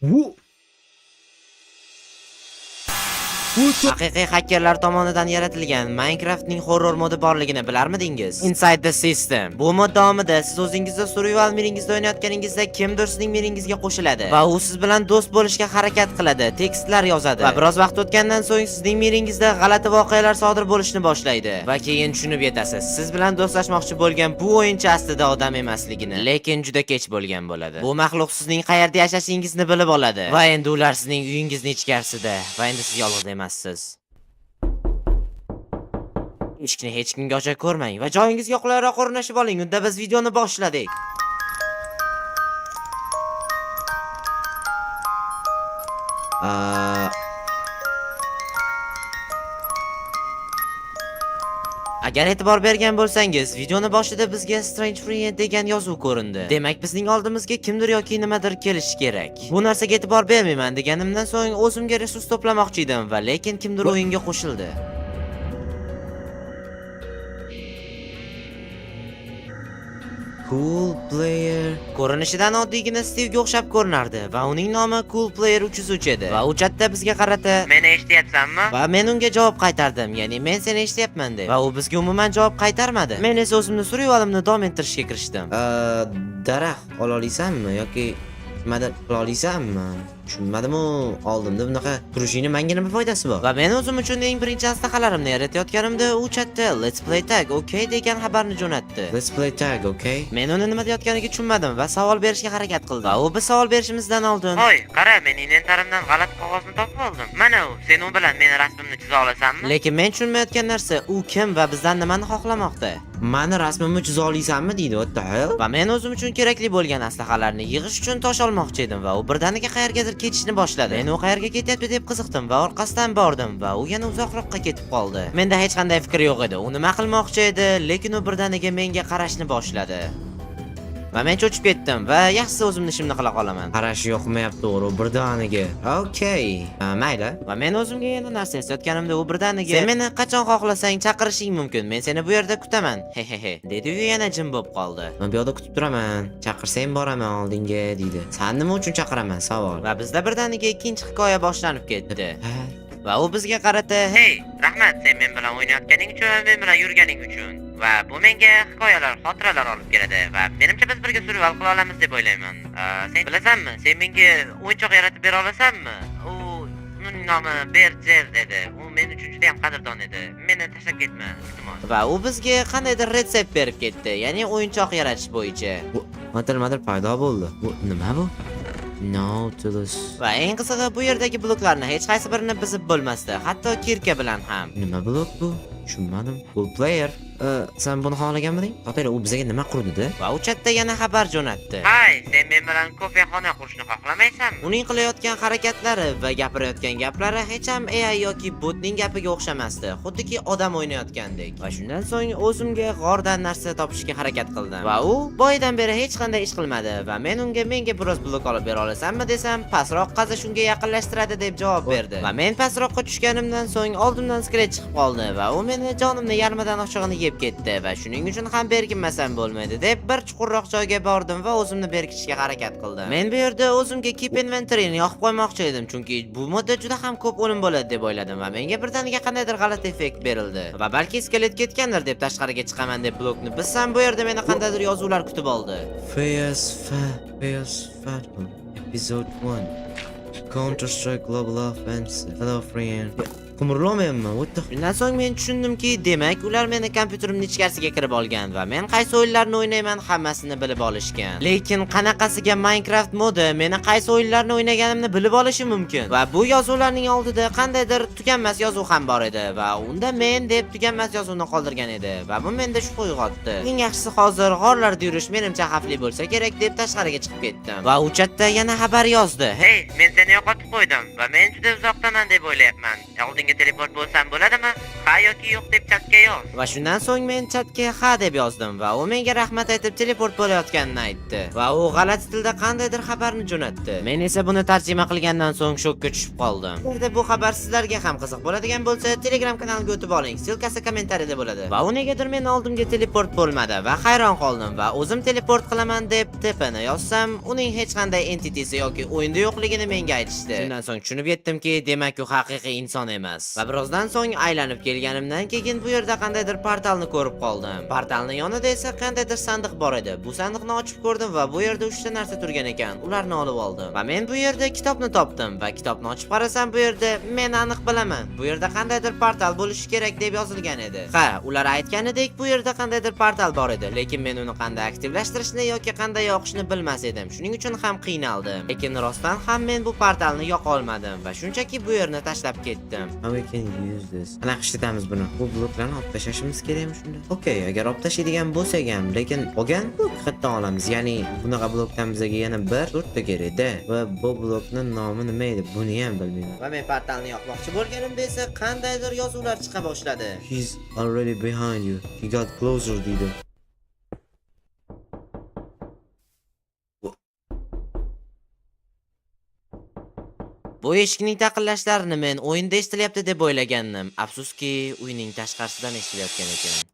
Bu Haqiqiy hakkerlar tomonidan yaratilgan Minecraftning horror modi borligini bilarmidingiz? Inside the System. Bu mod davomida siz o'zingizda survival miringizda o'ynayotganingizda kimdir sizning miringizga qo'shiladi va u siz bilan do'st bo'lishga harakat qiladi, tekstlar yozadi va biroz vaqt o'tgandan so'ng sizning miringizda g'alati voqealar sodir bo'lishni boshlaydi va keyin tushunib yetasiz. Siz bilan do'stlashmoqchi bo'lgan bu o'yinchi aslida odam emasligini, lekin juda kech bo'lgan bo'ladi. Bu maxluq sizning qayerda yashashingizni bilib oladi va endi ular sizning uyingizning ichkarisida va endi siz yolg'iz emassiz. Eshikni hech kimga ocha ko'rmang va joyingizga qulayroq o'rnashib oling. Unda biz videoni boshladik. Agar e'tibor bergan bo'lsangiz, videoni boshida bizga Strange Friend degan yozuv ko'rindi. Demak, bizning oldimizga kimdir yoki nimadir kelishi kerak. Bu narsaga e'tibor bermayman deganimdan so'ng o'zimga resurs to'plamoqchi edim va lekin kimdir o'yinga qo'shildi. Cool Player. Ko'rinishidan oddiygina Steve'ga o'xshab ko'rinardi va uning nomi Cool Player 303 edi. Va u chatda bizga qarata "Meni eshityapsanmi?" va men unga javob qaytardim, ya'ni "Men seni eshityapman" deb. Va u bizga umuman javob qaytarmadi. Men esa o'zimni survivalimni davom ettirishga kirishdim. Daraxt ola olasanmi yoki nimadir qila olasanmi? Tushunmadim-u, oldimda bunaqa turishingni menga nima foydasi bor? Va men o'zim uchun eng birinchi aslihalarni yaratayotganimda u chatda "Let's play tag, okay" degan xabarni jo'natdi. Let's play tag, okay? Men uni nima deyotganiga tushunmadim va savol berishga harakat qildim. Va u biz savol berishimizdan oldin: "Hoy, qara, men inventarimdan g'alati qog'ozni topib oldim. Mana u, sen u bilan meni rasmimni chiza olasanmi?" Lekin men tushunmayotgan narsa, u kim va bizdan nimani xohlamoqda? mani rasmimni chiza olasanmi deydi. What the hell? Va men o'zim uchun kerakli bo'lgan aslahalarni yig'ish uchun tosh olmoqchi edim va u birdaniga qayergadir ketishni boshladi. Men u qayerga ketyapti deb qiziqdim va orqasidan bordim va u yana uzoqroqqa ketib qoldi. Menda hech qanday fikr yo'q edi. U nima qilmoqchi edi, lekin u birdaniga menga qarashni boshladi. Va men cho'chib ketdim va yaxshisi o'zimni ishimni qila qolaman. Qarash yoqmayapti, to'g'ri, birdaniga. Okay. Mayli. Va men o'zimga yana narsa eslatganimda u birdaniga "Sen meni qachon xohlasang chaqirishing mumkin. Men seni bu yerda kutaman." Hehehe. dedi-yu yana jim bo'lib qoldi. Men bu yerda kutib turaman. Chaqirsang boraman oldinga deydi. Sen nima uchun chaqiraman? Savol. Va bizda birdaniga ikkinchi hikoya boshlanib ketdi. Va u bizga qarata "Hey, rahmat, sen men bilan o'ynayotganing uchun, men bilan yurganing uchun. Va bu menga hikoyalar, xotiralar olib keladi va menimcha biz birga survival qila olamiz deb o'ylayman. Sen bilasanmi, sen menga o'yinchoq yaratib bera olasanmi? Uning nomi Berjer dedi. U men uchun juda ham qadrdon edi. Meni tashlab ketma, iltimos." va u bizga qandaydir retsept berib ketdi, ya'ni o'yinchoq yaratish bo'yicha. Bu madir paydo bo'ldi. Bu nima bu? Nautilus. Va eng qizig'i, bu yerdagi bloklarni hech qaysi birini buzib bo'lmasdi, hatto kirka bilan ham. Nima blok bu? Tushunmadim. Cool Player. Sen buni xohlaganmiding? Topayla, u bizga nima qurdida? Va u chatda yana xabar jo'natdi. "Hay, sen men bilan kofexona qurishni xohlamaysanmi?" Uning qilayotgan harakatlari va gapirayotgan gaplari hech ham AI yoki botning gapiga o'xshamasdi, xuddiki odam o'ynayotgandek. Va shundan so'ng o'zimga g'ordan narsa topishga harakat qildim. Va u boyidan beri hech qanday ish qilmadi va men unga "Menga biroz blok olib bera olasanmi?" desam, "Pastroq qazish unga yaqinlashtiradi" deb javob berdi. Va men pastroqqa tushganimdan so'ng oldimdan skelet chiqib qoldi va u meni jonimni yarmidan oshig'ini yeb ketdi va shuning uchun ham berkinmasam bo'lmaydi deb bir chuqurroq joyga bordim va o'zimni berkitishga harakat qildim. Men bu yerda o'zimga keep inventory'ni yoqib qo'ymoqchi edim, chunki bu modda juda ham ko'p o'lim bo'ladi deb o'yladim va menga birdaniga qandaydir g'alati effekt berildi. Va balki skelet ketgandir deb tashqariga chiqaman deb blokni buzsam, bu yerda meni qandaydir yozuvlar kutib oldi. PS5 Episode 1 Counter-Strike Global Offensive. Hello friend. Qumurlamayapman. What the? Shundan so'ng men tushundimki, demak ular meni kompyuterimning ichkarisiga kirib olgan va men qaysi o'yinlarni o'ynayman hammasini bilib olishgan. Lekin qanaqasiga Minecraft modi meni qaysi o'yinlarni o'ynaganimni bilib olishi mumkin? Va bu yozuvlarning oldida qandaydir tuganmas yozuv ham bor edi va unda men deb tuganmas yozuvni qoldirgan edi va bu menda shubha uyg'otdi. Eng yaxshisi hozir g'orlarda yurish menimcha xavfli bo'lsa kerak deb tashqariga chiqib ketdim. Va u chatda yana xabar yozdi. "Hey, men seni yo'qotib qo'ydim va men juda uzoqdaman deb o'ylayapman. Oldinga o'yinga teleport bo'lsam bo'ladimi? Ha yoki yo'q deb chatga yoz. Va shundan so'ng men chatga ha deb yozdim va u menga rahmat aytib teleport bo'layotganini aytdi. Va u g'alati tilda qandaydir xabarni jo'natdi. Men esa buni tarjima qilgandan so'ng shokka tushib qoldim. Agarda bu xabar sizlarga ham qiziq bo'ladigan bo'lsa, Telegram kanaliga o'tib oling. Silkasi kommentariyada bo'ladi. Va u negadir men oldimga teleport bo'lmadi va hayron qoldim va o'zim teleport qilaman deb TPni yozsam, uning hech qanday entitisi yoki o'yinda yo'qligini menga aytishdi. Shundan so'ng tushunib yetdimki, demak u haqiqiy inson emas. Va birozdan so'ng aylanib kelganimdan keyin bu yerda qandaydir portalni ko'rib qoldim. Portalning yonida esa qandaydir sandiq bor edi. Bu sandiqni ochib ko'rdim va bu yerda 3 ta narsa turgan ekan. Ularni olib oldim. Va men bu yerda kitobni topdim va kitobni ochib qarasam bu yerda men aniq bilaman. Bu yerda qandaydir portal bo'lishi kerak deb yozilgan edi. Ha, ular aytganidek bu yerda qandaydir portal bor edi, lekin men uni qanday aktivlashtirishni yoki qanday yoqishni bilmas edim. Shuning uchun ham qiynaldim. Lekin rostdan ham men bu portalni yoqa olmadim va shunchaki bu yerni tashlab ketdim. How we can use this? Qanaqa ishlatamiz buni? Bu bloklarni olib tashlashimiz kerakmi shunda? Okey, agar olib tashlaydigan bo'lsak ham, lekin qolgan blok qayerdan olamiz? Ya'ni bunaqa blokdan bizga yana 4 ta kerak-da. Va bu blokning nomi nima edi? Buni ham bilmayman. Va men portalni yoqmoqchi bo'lganimda esa qandaydir yozuvlar chiqa boshladi. He's already behind you. He got closer deydi. Bu eshikning taqillashlarini men o'yinda eshitilyapti deb o'ylagandim. Afsuski, uyning tashqarisidan eshitilayotgan ekan.